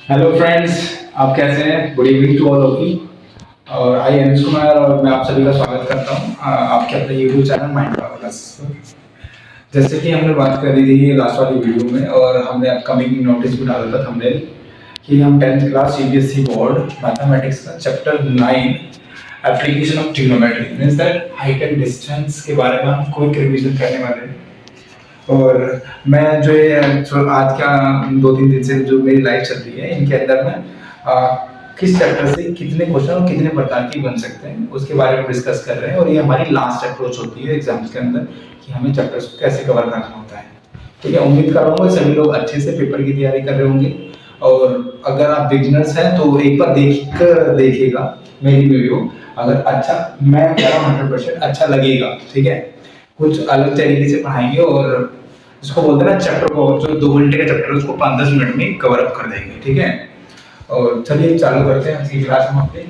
Hello friends, आप कैसे हैं? Good evening to all of you. और आई एम कुमार और मैं आप सभी का स्वागत करता हूं आपके अपने YouTube channel mind power classes पर। जैसे कि हमने बात करी थी लास्ट वाली वीडियो में और हमने अपकमिंग नोटिस भी डाला था हमने कि हम 10th class CBSE board mathematics का chapter 9 application of trigonometry means that height and distance के बारे में हम क्विक रिवीजन करने वाले हैं। और मैं जो आज का 2-3 दिन से जो मेरी लाइफ चल रही है इनके अंदर में किस चैप्टर से कितने क्वेश्चन और कितने प्रकार के बन सकते हैं उसके बारे में डिस्कस कर रहे हैं। और ये हमारी लास्ट अप्रोच होती है एग्जाम्स के अंदर कि हमें चैप्टर्स को कैसे कवर करना होता है। ठीक है, उम्मीद कर रहा हूँ सभी लोग अच्छे से पेपर की तैयारी कर रहे होंगे। और अगर आप बिगिनर्स हैं तो एक बार देखिएगा मेरी वीडियो। अगर अच्छा, मैं कह रहा हूँ 100% अच्छा लगेगा। ठीक है, कुछ अलग तरीके से पढ़ाएंगे और इसको बोलते हैं ना चैप्टर को, जो 2 घंटे का चैप्टर है उसको 5-10 मिनट में कवर अप कर देंगे। ठीक है, और चलिए चालू करते हैं आज की क्लास में अपने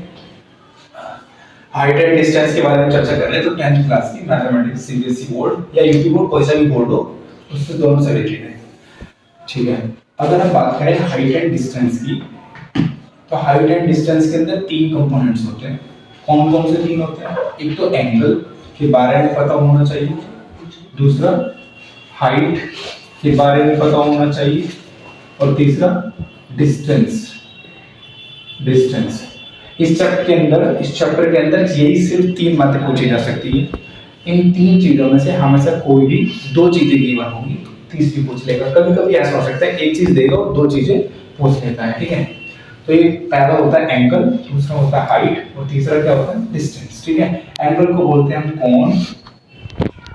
हाइट एंड डिस्टेंस के बारे में चर्चा कर रहे हैं। तो 10th क्लास की मैथमेटिक्स सीबीएसई बोर्ड या यूपी बोर्ड कोई सा भी बोर्ड हो उससे दोनों से रिलेटेड है। ठीक है, अगर हम बात करें हाइट एंड डिस्टेंस की तो हाइट एंड डिस्टेंस के अंदर 3 कंपोनेंट्स होते हैं। कौन कौन से 3 होते हैं? एक तो एंगल के बारे में पता होना चाहिए, दूसरा हाइट के बारे में पता होना चाहिए और तीसरा डिस्टेंस। इस चैप्टर के अंदर यही सिर्फ 3 बातें पूछी जा सकती है। इन 3 चीजों में से हमेशा कोई भी 2 चीजें गिवन होंगी, तीसरी पूछ लेगा। कभी कभी ऐसा हो सकता है एक चीज देगा और 2 चीजें पूछ लेता है। ठीक है, तो ये पहला होता है एंगल, दूसरा होता है हाइट और तीसरा क्या होता है? डिस्टेंस। ठीक है, एंगल को बोलते हैं हम कोण,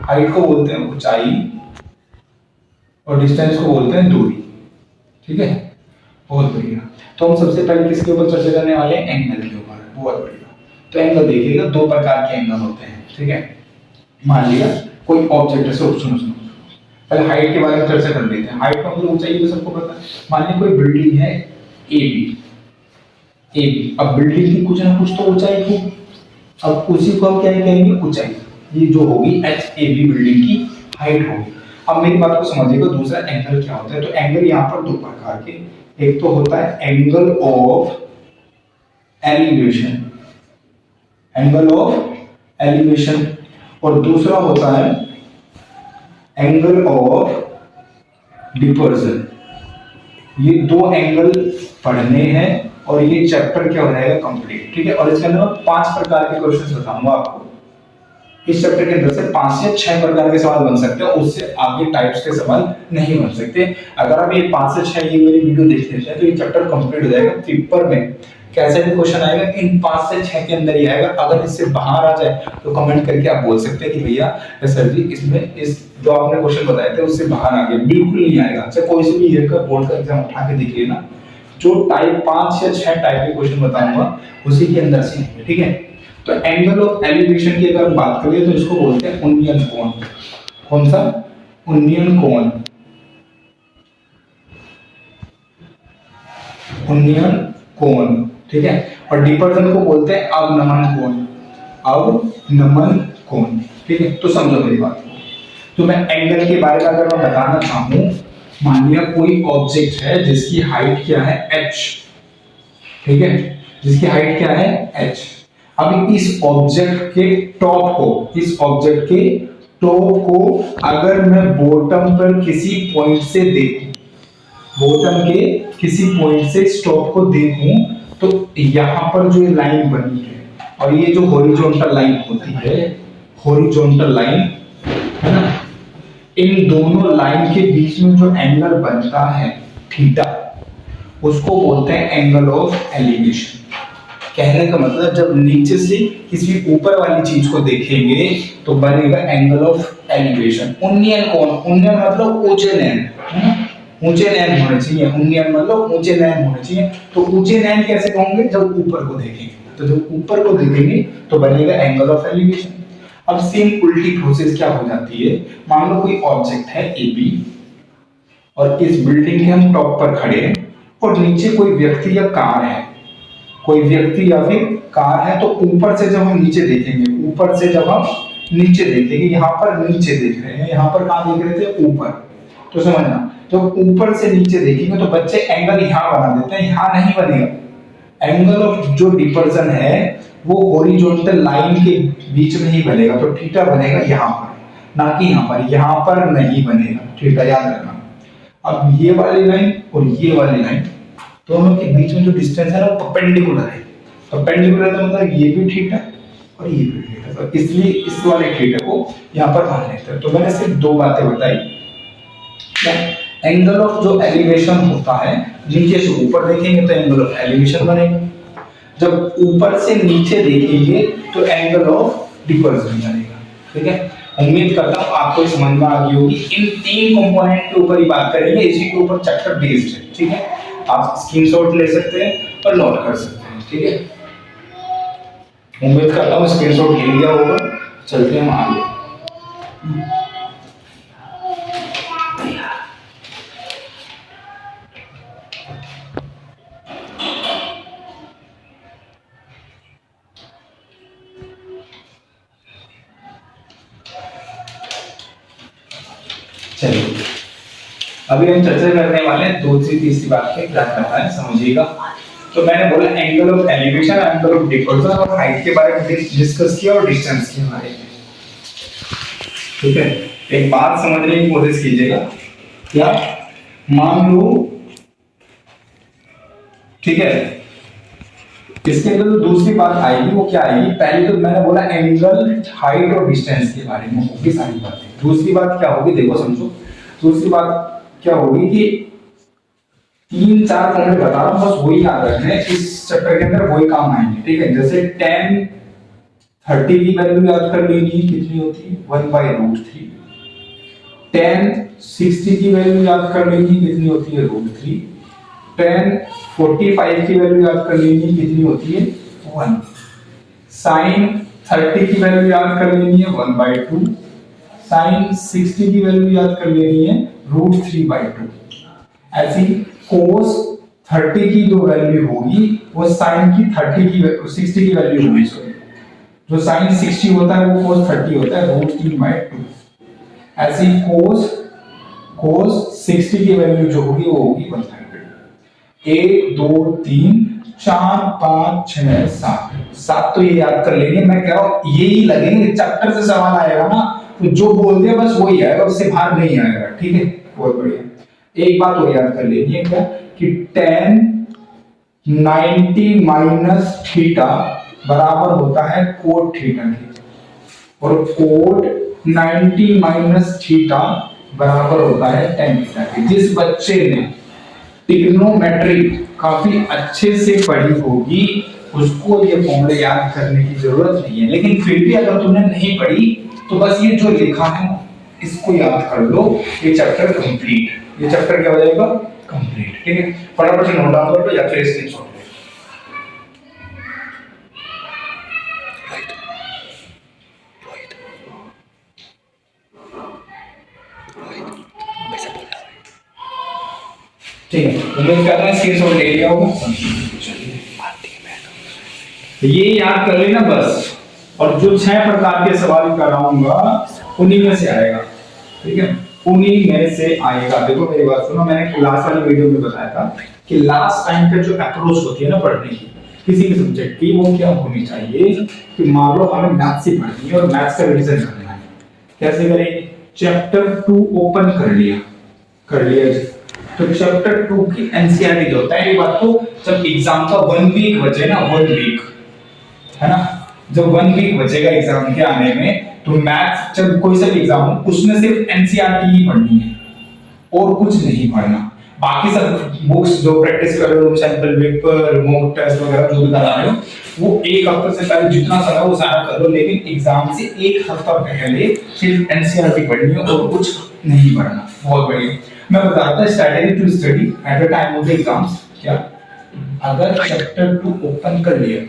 हाइट को बोलते हैं ऊंचाई और डिस्टेंस को बोलते हैं दूरी। ठीक है, बहुत बढ़िया। तो हम सबसे पहले किसके ऊपर चर्चा करने वाले हैं? एंगल के ऊपर। बहुत बढ़िया। तो एंगल देखिएगा, 2 प्रकार के एंगल होते हैं। ठीक है, मान लिया कोई ऑब्जेक्ट है, सुनो पहले हाइट के बारे में चर्चा कर लेते हैं। हाइट का मतलब ऊंचाई तो सबको पता है। मान ली कोई बिल्डिंग है ए बी, अब बिल्डिंग की कुछ ना कुछ तो ऊंचाई हो, अब उसी को हम क्या कहेंगे? ऊंचाई। ये जो होगी एच ए बी बिल्डिंग की हाइट होगी। अब मेरी बात को समझिएगा, दूसरा एंगल क्या होता है? तो एंगल यहाँ पर 2 प्रकार के, एक तो होता है एंगल ऑफ एलिवेशन, और दूसरा होता है एंगल ऑफ डिपर्जन। ये 2 एंगल पढ़ने हैं और ये चैप्टर क्या हो जाएगा? कंप्लीट। ठीक है, और इसके अंदर मैं 5 प्रकार के क्वेश्चंस बताऊंगा आपको। इस चैप्टर के अंदर से 5 से 6 प्रकार के सवाल बन सकते हैं, उससे आगे टाइप्स के सवाल नहीं बन सकते। अगर आप ये 5 से 6 ये मेरी वीडियो देख लेते हैं तो ये चैप्टर कंप्लीट हो जाएगा। पेपर में कैसे भी क्वेश्चन आएगा इन 5 से 6 के अंदर ही आएगा। अगर इससे बाहर आ जाए तो कमेंट करके आप बोल सकते हैं कि भैया सर जी इसमें इस जो आपने क्वेश्चन बताए थे उससे बाहर आ गया। बिल्कुल नहीं आएगा। चाहे कोई से भी ईयर का बोर्ड का एग्जाम उठा के देख लेना, जो टाइप 5 या 6 टाइप के क्वेश्चन बताऊंगा उसी के अंदर से है। ठीक है, तो एंगल ऑफ एलिवेशन की अगर हम बात करें तो इसको बोलते हैं उन्नयन कोण। कौन सा? उन्नयन कोण। ठीक है, और डिपर्जन को बोलते हैं अवनमन कोण। ठीक है, तो समझो मेरी बात को। तो मैं एंगल के बारे में अगर मैं बताना चाहूं, मान लिया कोई ऑब्जेक्ट है जिसकी हाइट क्या है? h। ठीक है, जिसकी हाइट क्या है? h। अब इस ऑब्जेक्ट के टॉप को अगर मैं बॉटम पर किसी पॉइंट से देखूं, बॉटम के किसी पॉइंट से इस टॉप को देखूं, तो यहां पर जो लाइन बनी है और ये जो हॉरिजॉन्टल लाइन होती है, हॉरिजॉन्टल लाइन है ना, इन दोनों लाइन के बीच में जो एंगल बनता है थीटा, उसको बोलते हैं एंगल ऑफ एलिवेशन। कहने का मतलब जब नीचे से किसी ऊपर वाली चीज को देखेंगे तो बनेगा एंगल ऑफ एलिवेशन। उन्नयन कोण, उन्नयन मतलब ऊंचे नैन, ऊंचे नैन होने चाहिए। उन्नयन मतलब ऊंचे नैन होने चाहिए। तो ऊंचे नैन कैसे होंगे? जब ऊपर को देखेंगे, तो जब ऊपर को देखेंगे तो बनेगा एंगल ऑफ एलिवेशन। अब सेम उल्टी प्रोसेस क्या हो जाती है? मान लो कोई ऑब्जेक्ट है ए बी और इस बिल्डिंग के हम टॉप पर खड़े हैं और नीचे कोई व्यक्ति या कार है, कोई व्यक्ति या फिर कार है। तो ऊपर से जब हम नीचे देखेंगे, ऊपर से जब हम नीचे देखेंगे, यहाँ पर नीचे देख रहे हैं, यहाँ पर कहाँ देख रहे थे? ऊपर। तो समझना, तो ऊपर से नीचे देखेंगे तो बच्चे एंगल यहाँ बना देते हैं, यहाँ नहीं बनेगा। एंगल ऑफ जो डिपर्सन है वो हॉरिजॉन्टल लाइन के बीच में ही बनेगा, तो थीटा बनेगा यहाँ पर, ना कि यहाँ पर। यहाँ पर नहीं बनेगा थीटा, याद रखना। अब ये वाली लाइन और ये वाली लाइन दोनों के बीच में जो डिस्टेंस है ना वो परपेंडिकुलर है। परपेंडिकुलर का मतलब ये भी थीटा और ये भी थीटा, तो इसलिए इस वाले थीटा को यहाँ पर मान लेते हैं। तो मैंने सिर्फ दो बातें बताई। एंगल ऑफ जो एलिवेशन होता है, नीचे से ऊपर देखेंगे तो एंगल ऑफ एलिवेशन बनेगा, जब ऊपर से नीचे देखेंगे तो एंगल ऑफ डिपर्सन बनेगा। ठीक है, उम्मीद करता हूँ आपको समझ में आ गई होगी। इन तीन कंपोनेंट के ऊपर ही बात करेंगे, इसी के ऊपर चैप्टर बेस्ड है। ठीक है, आप स्क्रीनशॉट ले सकते हैं और नोट कर सकते हैं। ठीक है, उम्मीद करता हूँ स्क्रीनशॉट ले लिया होगा। चलते हैं हम आगे। चलिए, अभी हम चर्चा करने वाले हैं दूसरी तीसरी बात पे, क्या करना है समझिएगा। तो मैंने बोला angle of elevation, angle of depression और हाइट के बारे में डिस्कस किया और डिस्टेंस के बारे में। ठीक है, एक बात समझने की कोशिश कीजिएगा। क्या मान लो, ठीक है, इसके अंदर जो दूसरी बात आएगी वो क्या आएगी? पहले तो मैंने बोला एंगल, हाइट और डिस्टेंस के बारे में होगी सारी बातें। दूसरी बात क्या होगी, देखो समझो। दूसरी बात क्या होगी कि तीन चार फॉर्मूले बता रहा हूं, बस वही याद रखना है, इस चैप्टर के अंदर वही काम आएंगे। ठीक है, जैसे tan 30 की वैल्यू याद कर लेनी, कितनी होती है 1/√3। tan 60 की वैल्यू याद कर लेनी, कितनी होती है √3। tan 45 की वैल्यू याद कर लेनी, कितनी होती है 1। sin 30 की वैल्यू याद कर लेनी है 1/2। sin 60 की वैल्यू याद कर लेनी है √3/2। ऐसी cos 30 की जो वैल्यू होगी वो sin की 60 की वैल्यू होगी। सॉरी, जो sin 60 होता है वो cos 30 होता है √3/2। ऐसी cos 60 की वैल्यू जो होगी वो होगी 1/2। 1 2 3 4 5 6 7 तो ये याद कर लेंगे। मैं कह रहा हूं यही लगेंगे, चैप्टर से सवाल आएगा ना तो जो बोल दिया बस वही आएगा, उससे बाहर नहीं आएगा। ठीक है, बहुत बढ़िया। एक बात और याद कर लेनी है, क्या कि tan 90 माइनस थीटा बराबर होता है कोट थीटा के, और कोट 90 माइनस थीटा बराबर होता है tan थीटा के। जिस बच्चे ने ट्रिग्नोमेट्री काफी अच्छे से पढ़ी होगी उसको ये फॉर्मूले याद करने की जरूरत नहीं है, लेकिन फिर भी अगर तुमने नहीं पढ़ी तो बस ये जो लिखा है इसको याद कर लो, ये चैप्टर कंप्लीट। ये चैप्टर क्या हो जाएगा? कंप्लीट। ठीक है, फटाफट से नोट डाउन कर लो या फिर स्क्रीनशॉट ले। ठीक है, उम्मीद कर रहा हूं स्क्रीनशॉट ले लिया होगा। ये याद कर लेना बस, और जो 6 प्रकार के सवाल कराऊंगा उन्हीं में से आएगा। ठीक है, उन्हीं में से आएगा। देखो मेरी बात सुनो, मैंने लास्ट वाली वीडियो में बताया था कि लास्ट टाइम पे जो अप्रोच होती है ना पढ़ने की किसी भी सब्जेक्ट की, वो क्या होनी चाहिए कि मान लो हमें मैथ्स ही पढ़नी है और मैथ्स का रिवीजन करना है। कैसे करेंगे? चैप्टर 2 ओपन कर लिया तो चैप्टर 2 की एनसीईआरटी जो होता है, ये बात तो जब एग्जाम का 1 वीक बचे ना, 1 वीक है ना, जब 1 वीक बचेगा एग्जाम के आने में, तो मैथ्स जब कोई सा एग्जाम हो उसमें सिर्फ एनसीईआरटी ही पढ़नी है और कुछ नहीं पढ़ना। बाकी सब बुक्स जो प्रैक्टिस कर रहे हो, सैंपल पेपर, मॉक टेस्ट वगैरह जो भी करा रहे हो, वो एक हफ्ते से पहले जितना समय वो सारा कर लो, लेकिन एग्जाम से एक हफ्ता पहले सिर्फ एनसीईआरटी पढ़नी है और कुछ नहीं पढ़ना। बहुत बढ़िया। मैं बता रहा था strategy to study at the time of the exams. क्या अगर चैप्टर 2 ओपन कर लिया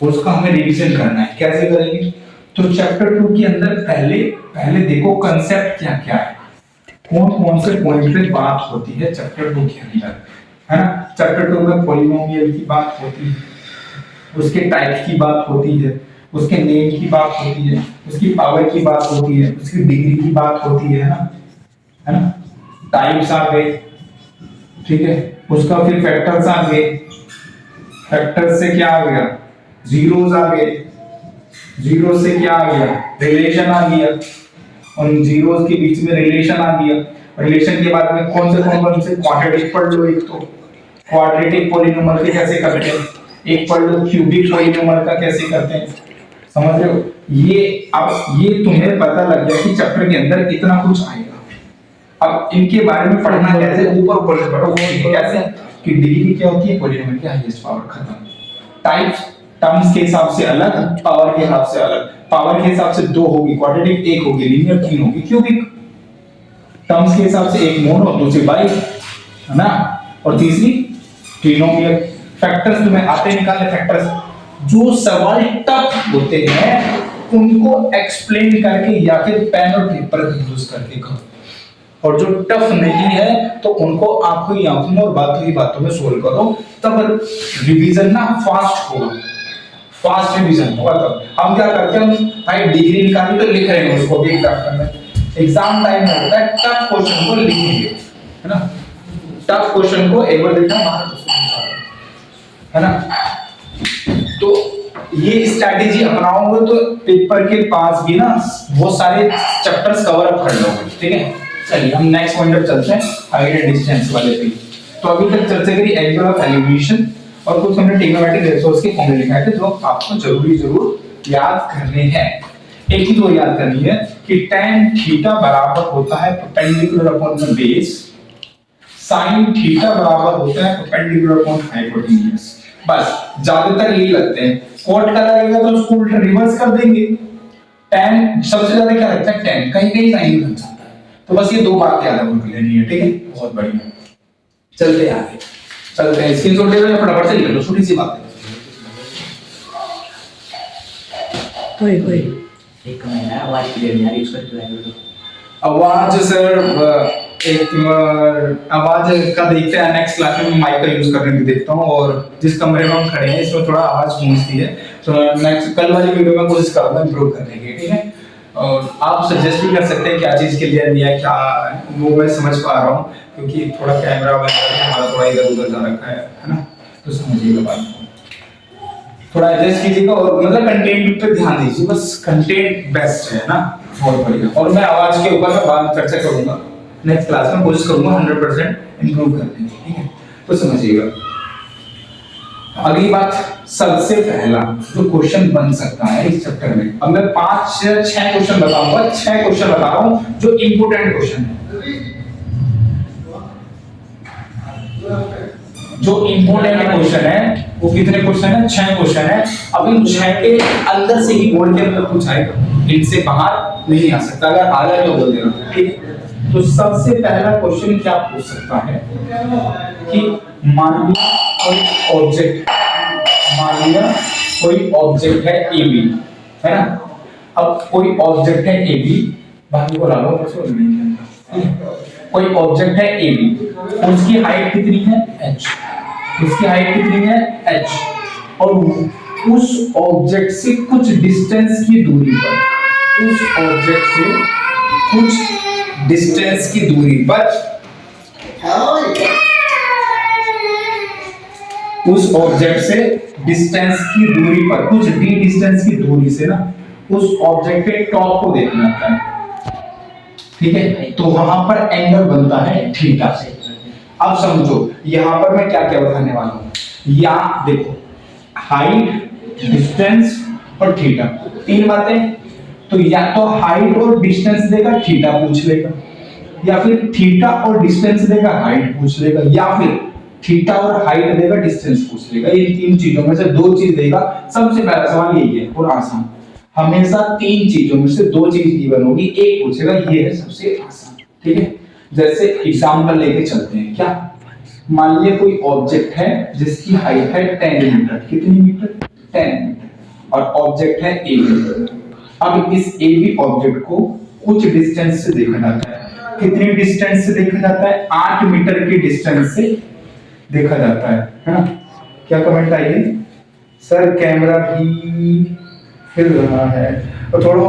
उसका हमें रिवीजन करना है, कैसे करेंगे? तो चैप्टर 2 के अंदर पहले देखो कंसेप्ट क्या क्या है, कौन से पॉइंट पे बात होती है चैप्टर 2 के अंदर, है ना। चैप्टर 2 में पॉलिनोमियल की बात होती है, उसके टाइप की बात होती है, उसके नेम की बात होती है, उसकी पावर की बात होती है, उसकी डिग्री की बात होती है ना, टाइप्स आ गए, ठीक है। उसका फिर फैक्टर्स आ गए, फैक्टर्स से क्या आ गया, जीरोस आ गए, जीरो से क्या आ गया, रिलेशन आ गया, उन जीरोस के बीच में रिलेशन आ गया। रिलेशन के बाद में कौन से क्वाड्रेटिक पढ़ लो, एक तो क्वाड्रेटिक पॉलिनोमियल के कैसे करते हैं, एक पढ़ लो क्यूबिक पॉलिनोमियल का कैसे करते हैं, समझ रहे हो। ये अब ये तुम्हें पता लग गया कि चैप्टर के अंदर इतना कुछ आएगा। अब इनके बारे में पढ़ना कैसे, ऊपर ऊपर से पढ़ो कैसे कि डिग्री क्या होती है पॉलिनोमियल की, हाईएस्ट पावर, खत्म। टाइप्स टर्म्स के हिसाब से अलग, पावर के हिसाब से अलग। पावर के हिसाब से 2 होगी क्वाड्रेटिक, 1 होगी लीनियर, 3 होगी क्यूबिक। टर्म्स के हिसाब से एक मोनो, दूसरी बाई, है ना, और तीसरी ट्रिनोमियल। फैक्टर्स तुम्हें आते निकालने, फैक्टर्स जो सवाल टफ होते हैं उनको एक्सप्लेन करके या फिर पेन और पेपर यूज करके करो, और जो टफ नहीं है तो उनको आंखों ही आंखों में और बातों ही बातों में सोल्व करो, तब रिवीजन ना फास्ट होगा, फास्ट रिवीजन होगा। तब हम क्या करते हैं, भाई डिग्री निकाली तो लिख रहे हैं उसको भी एग्जाम में, एग्जाम टाइम में होता है टफ क्वेश्चन को लिखेंगे, है ना, टफ क्वेश्चन को एक बार देखना बाहर है ना। तो ये स्ट्रैटेजी अपनाओगे तो पेपर के पास भी ना वो सारे चैप्टर्स कवर अप कर लोगे, ठीक है। चलिए हम नेक्स्ट पॉइंट पर चलते हैं, हाइट एंड डिस्टेंस वाले पे। तो अभी तक चर्चा करी एंगल ऑफ एलिवेशन और कुछ हमने ट्रिग्नोमेट्रिक रेशियोज के फॉर्मूले लिखाए थे जो आपको जरूर याद करने हैं। एक ही तो याद करनी है कि tan थीटा बराबर होता है perpendicular upon the base, sin theta बराबर होता है परपेंडिकुलर अपॉन हाइपोटेन्यूज। बस ज्यादातर यही लगते हैं, कोट का लगेगा तो उसको उल्टा रिवर्स कर देंगे। tan सबसे ज्यादा क्या लगता है, tan कहीं कहीं साइन बन जाता है, तो बस ये 2 बात याद रख लेनी है, ठीक है। बहुत बढ़िया, चलते हैं आगे, चलते हैं। स्क्रीनशॉट ले लो या फटाफट से ले लो, छोटी सी बात है। कोई एक महीना आवाज क्लियर नहीं आ रही, उसका जो है आवाज सर एक आवाज का देखते हैं, नेक्स्ट क्लास में माइक का यूज करने की देखता हूँ, और जिस कमरे में हम खड़े हैं इसमें थोड़ा आवाज गूंजती है, तो नेक्स्ट कल वाली वीडियो में कोशिश करूंगा इंप्रूव करने की, ठीक है। और आप सजेस्ट भी कर सकते हैं क्या चीज के लिए लिया, क्या वो मैं समझ पा रहा हूँ क्योंकि थोड़ा कैमरा हमारा थोड़ा इधर उधर जा रखा है ना, तो समझिएगा बात को, थोड़ा एडजस्ट कीजिएगा और मतलब कंटेंट पे ध्यान दीजिए, बस कंटेंट बेस्ट है ना, बहुत बढ़िया। और मैं आवाज के ऊपर में बाद में चर्चा करूंगा, नेक्स्ट क्लास में कोशिश करूंगा 100% इंप्रूव करने की, ठीक है, तो समझिएगा। अगली बात, सबसे पहला जो क्वेश्चन बन सकता है इस चैप्टर में, अब मैं 5 से 6 क्वेश्चन बताऊंगा, 6 क्वेश्चन बता रहा हूं जो इंपॉर्टेंट क्वेश्चन है, जो इंपॉर्टेंट क्वेश्चन है। वो कितने क्वेश्चन है, 6 क्वेश्चन है। अब इन 6 के अंदर से ही बोर्ड के अंदर कुछ आएगा, इनसे बाहर नहीं आ सकता, अगर आ जाए तो बोल देना, ठीक है। तो सबसे पहला क्वेश्चन क्या पूछ सकता है कि मान लिया कोई ऑब्जेक्ट है AB, है ना। अब कोई ऑब्जेक्ट है AB, बाकी को लागू कोई ऑब्जेक्ट है AB, उसकी हाइट कितनी है h, उसकी हाइट कितनी है h, और उस ऑब्जेक्ट से कुछ डिस्टेंस की दूरी पर, उस ऑब्जेक्ट से कुछ डिस्टेंस की दूरी पर, उस ऑब्जेक्ट से डिस्टेंस की दूरी पर, कुछ d डिस्टेंस की दूरी से ना उस ऑब्जेक्ट के टॉप को देखना होता है, ठीक है। तो वहां पर एंगल बनता है थीटा से। अब समझो यहां पर मैं क्या क्या बताने वाला हूं, या देखो हाइट, डिस्टेंस और थीटा, 3 बातें। तो या तो हाइट और डिस्टेंस देगा थीटा पूछ लेगा, या फिर थीटा और डिस्टेंस देगा हाइट पूछ लेगा, या फिर थीटा और हाइट देगा डिस्टेंस पूछ लेगा। ये 3 चीजों में से 2 चीज देगा। सबसे पहला सवाल यही है और आसान, हमेशा 3 चीजों में से 2 चीज गिवन होगी, एक पूछेगा, ये है सबसे आसान, ठीक है। जैसे एग्जांपल लेके चलते हैं, क्या मान लीजिए कोई ऑब्जेक्ट है जिसकी हाइट है 10 मीटर, कितनी मीटर, 10 मीटर, और ऑब्जेक्ट है AB। अब इस AB ऑब्जेक्ट को कुछ डिस्टेंस से देखा जाता है, कितनी डिस्टेंस से देखा जाता है, 8 मीटर की डिस्टेंस से देखा जाता है ना। क्या कमेंट आई है सर, कैमरा भी हिल रहा है। और थोड़ा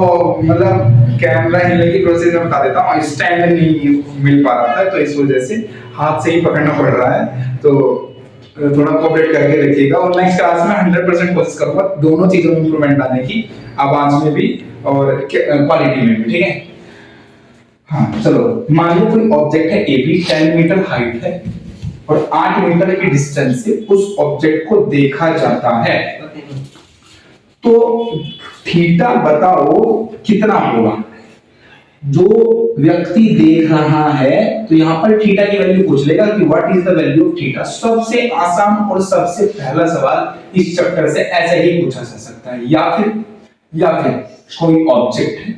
मतलब कैमरा हिलने की प्रोसेस में बता देता हूँ, स्टैंड नहीं मिल पा रहा था तो इस वजह से हाथ से ही पकड़ना पड़ रहा है, तो थोड़ा कोऑपरेट करके रखिएगा। और नेक्स्ट क्लास में 100% कोशिश करूंगा दोनों चीजों में इंप्रूवमेंट लाने की, आवाज में भी और क्वालिटी में भी, ठीक है। हाँ चलो, मान लो कोई ऑब्जेक्ट है ए बी, 10 मीटर हाइट है और 8 मीटर की डिस्टेंस से उस ऑब्जेक्ट को देखा जाता है, तो थीटा बताओ कितना होगा। जो व्यक्ति देख रहा है तो यहां पर थीटा की वैल्यू पूछ लेगा कि what is the value of theta. सबसे आसान और सबसे पहला सवाल इस चैप्टर से ऐसे ही पूछा जा सकता है। या फिर कोई ऑब्जेक्ट है,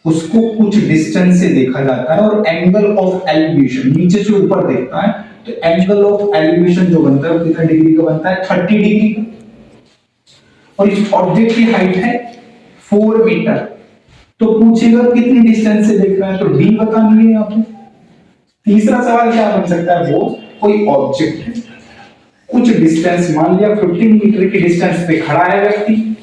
उसको कुछ डिस्टेंस से देखा जाता है और एंगल ऑफ एलिवेशन नीचे से ऊपर देखता है, तो एंगल ऑफ एलिवेशन जो बनता है वो कितना डिग्री का बनता है, 30 डिग्री का। और इस ऑब्जेक्ट की हाइट है 4 मीटर, तो पूछेगा कितनी डिस्टेंस से देख रहा है, तो डी बतानी है यहाँ पे। तीसरा सवाल क्या बन सकता है, वो कोई ऑब्जेक्ट है, कुछ डिस्टेंस मान लिया 15 मीटर की डिस्टेंस पे खड़ा है व्यक्ति,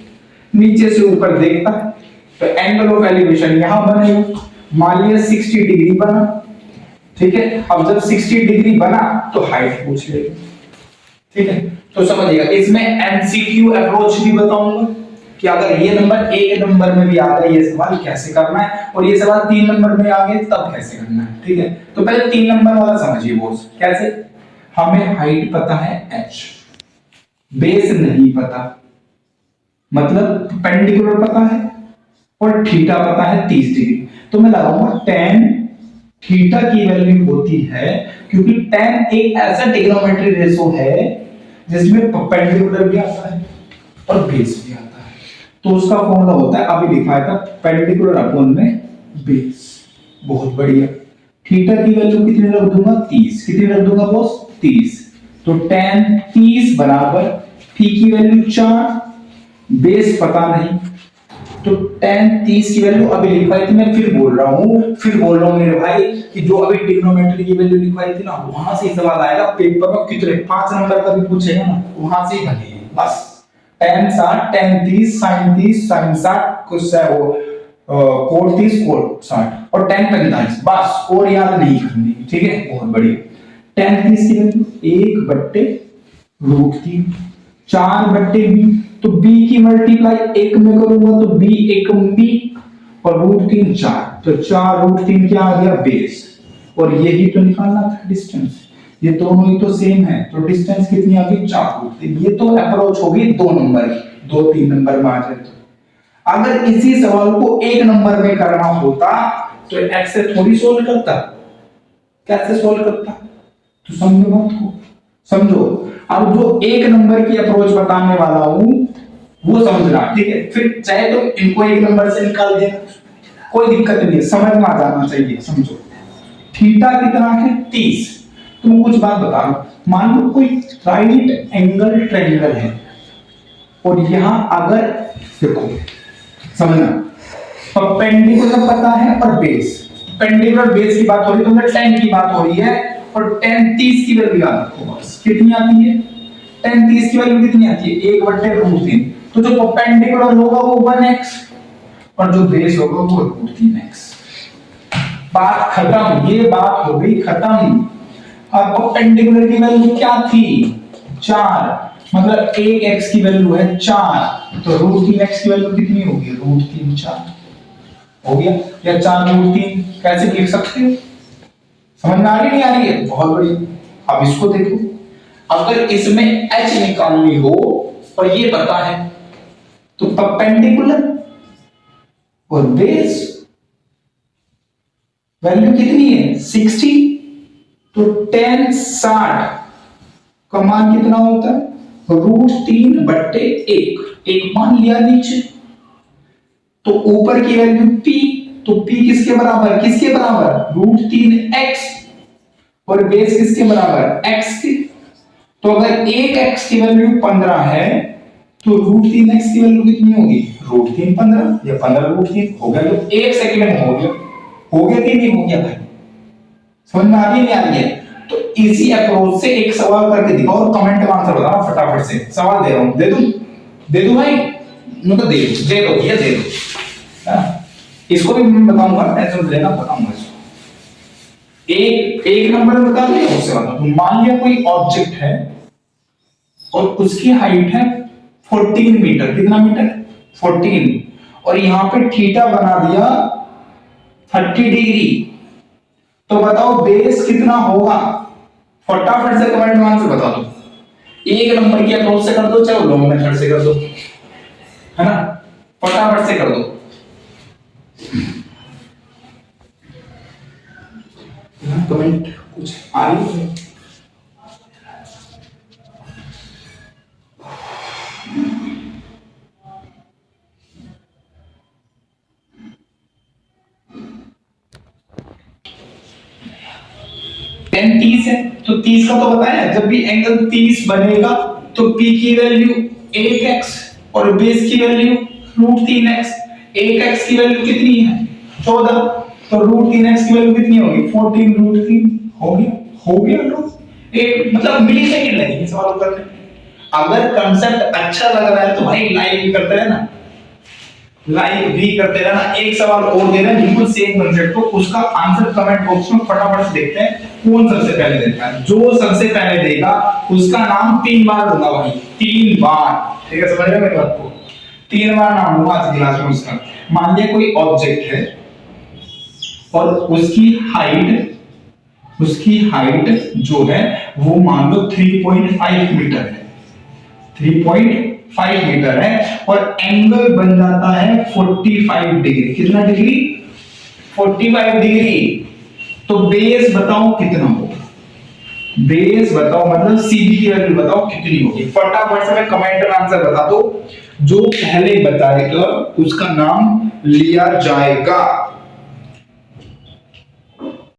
नीचे से ऊपर देखता है, तो एंगल ऑफ एलिवेशन यहां बनेगा, मान लिया 60 डिग्री बना, ठीक है। अब जब 60 डिग्री बना तो हाइट पूछ लेगा, ठीक है। तो समझिएगा, इसमें एमसीक्यू अप्रोच भी बताऊंगा कि अगर ये नंबर एक नंबर में भी आ गया ये सवाल कैसे करना है, और ये सवाल 3 नंबर में आ गए तब कैसे करना है, ठीक है। तो पहले 3 नंबर वाला समझिए बॉस, कैसे। हमें हाइट पता है h, बेस नहीं पता, मतलब परपेंडिकुलर पता है और थीटा पता है 30 डिग्री, तो मैं लगाऊंगा tan थीटा की वैल्यू होती है, क्योंकि tan एक ऐसा ट्रिग्नोमेट्री रेशो है जिसमें परपेंडिकुलर भी आता है और बेस भी आता है, तो उसका फॉर्मूला होता है अभी लिखवाया था, परपेंडिकुलर अपॉन में बेस। बहुत बढ़िया। थीटा की वैल्यू कितनी रख दूंगा, 30। कितनी रख दूंगा बॉस, 30। तो tan 30 बराबर थी की वैल्यू 4, बेस पता नहीं, तो tan 30 की वैल्यू अभी लिखवाई थी, मैं फिर बोल रहा हूं मेरे भाई कि जो अभी ट्रिग्नोमेट्री की वैल्यू लिखवाई थी ना, वहां से सवाल आएगा पेपर में, कितने 5 नंबर का भी पूछेगा ना, वहां से ही बनेगी बस। tan 60, tan 30, sin 30, sin 60, कुछ है वो cot 30, cot 60 और tan 45, बस और याद नहीं करनी, ठीक है। बहुत बढ़िया। tan 30 की वैल्यू 1/√3, 4/b, तो b की मल्टीप्लाई 1 में करूंगा तो b एकम b और √3 4, तो 4√3 क्या आ गया, बेस। और यही तो निकालना था डिस्टेंस, ये दोनों ही तो सेम है, तो डिस्टेंस कितनी आ गई, 4√3। ये तो अप्रोच होगी 2 नंबर की, 2-3 नंबर में आ जाए तो। अगर इसी सवाल को 1 नंबर में करना होता तो एक्स से थोड़ी सोल्व करता, कैसे सोल्व करता, तो समझो बात को, समझो। अब जो 1 नंबर की अप्रोच बताने वाला हूं वो समझना, ठीक है। फिर चाहे तो इनको 1 नंबर से निकाल देना, कोई दिक्कत नहीं है, समझ में आ जाना चाहिए, समझो। थीटा कितना है, 30। तुम कुछ बात बता लो, मान लो कोई राइट एंगल ट्रायंगल है और यहां अगर देखो समझना, परपेंडिकुलर पता है और बेस, परपेंडिकुलर बेस की बात हो रही है, तो tan की बात हो रही है, और tan 30 की वैल्यू याद रखो बस, कितनी आती है, tan 30 की वैल्यू कितनी आती है, 1/√3। तो जो परपेंडिकुलर होगा वो 1x और जो बेस होगा वो √3x। बात खत्म, ये बात हो गई खत्म। अब परपेंडिकुलर की वैल्यू क्या थी, 4, मतलब 1x की वैल्यू है 4, तो √3x की वैल्यू कितनी होगी, √3 4 हो गया, या 4√3 कैसे लिख सकते हो, समझ में आ रही नहीं आ रही है, बहुत बढ़िया। अब इसको देखो, अगर इसमें h निकालनी हो और ये पता है, तो परपेंडिकुलर और बेस वैल्यू कितनी है, 60, तो tan 60 का मान कितना होता है, √3/1, एक मान लिया नीचे, तो ऊपर की वैल्यू p, तो p किसके बराबर, √3x, और बेस किसके बराबर, x के। तो अगर 1x की वैल्यू 15 है तो √3x की वैल्यू कितनी होगी, √3 15 या 15√3 हो गया, तो 1 सेकंड में हो गया कि नहीं हो गया भाई, समझ में आ रही है नहीं आ रही है। तो इसी अप्रोच से एक सवाल करके दिखाओ और कमेंट में आंसर बताना फटाफट से। सवाल दे रहा हूं, दे दूं भाई, उनको दे दो ये दे दो, है ना? इसको भी मैं बताऊंगा, ऐसे में लेना बताऊंगा इसको। एक नंबर में बता दिया, उससे बता दो। मान लिया कोई ऑब्जेक्ट है और उसकी हाइट है 14 मीटर। कितना मीटर? 14। और यहां पे थीटा बना दिया 30 डिग्री। तो बताओ बेस कितना होगा? फटाफट से कमेंट में आंसर बता दो। एक नंबर की अप्रोच से कर दो, चाहे लॉन्ग मेथड से कर दो, है ना? फटाफट से कर दो। कमेंट कुछ आ रही है? टेन 30 है तो 30 का तो बताया, जब भी एंगल 30 बनेगा तो P की वैल्यू 1x और बेस की वैल्यू √3x। 1x की वैल्यू कितनी है? 14। तो √3x की वैल्यू कितनी होगी? 14 √3 हो गया लोग। एक मतलब मिली सेकंड लगेगी सवाल करने। अगर कांसेप्ट अच्छा लग रहा है तो भाई लाइक भी करते रहना, लाइक भी करते रहना। एक सवाल और दे रहे हैं बिल्कुल सेम कांसेप्ट को, उसका आंसर कमेंट बॉक्स में फटाफट से देखते हैं कौन सबसे पहले देता है। जो सबसे पहले देगा उसका नाम 3 बार दूंगा भाई, 3 बार। ठीक है, समझ रहे हो मेरी बात को? 3 बार नाम दूंगा आज क्लास में उसका। मान लिया कोई ऑब्जेक्ट है और उसकी हाइट जो है वो मान लो 3.5 मीटर है। 3.5 मीटर है और एंगल बन जाता है 45 डिग्री। कितना डिग्री? 45 डिग्री। तो बेस बताओ कितना होगा? बेस बताओ, मतलब सीबी की वैल्यू बताओ कितनी होगी? फटाफट से कमेंट में आंसर बता दो। जो पहले बताएगा उसका नाम लिया जाएगा।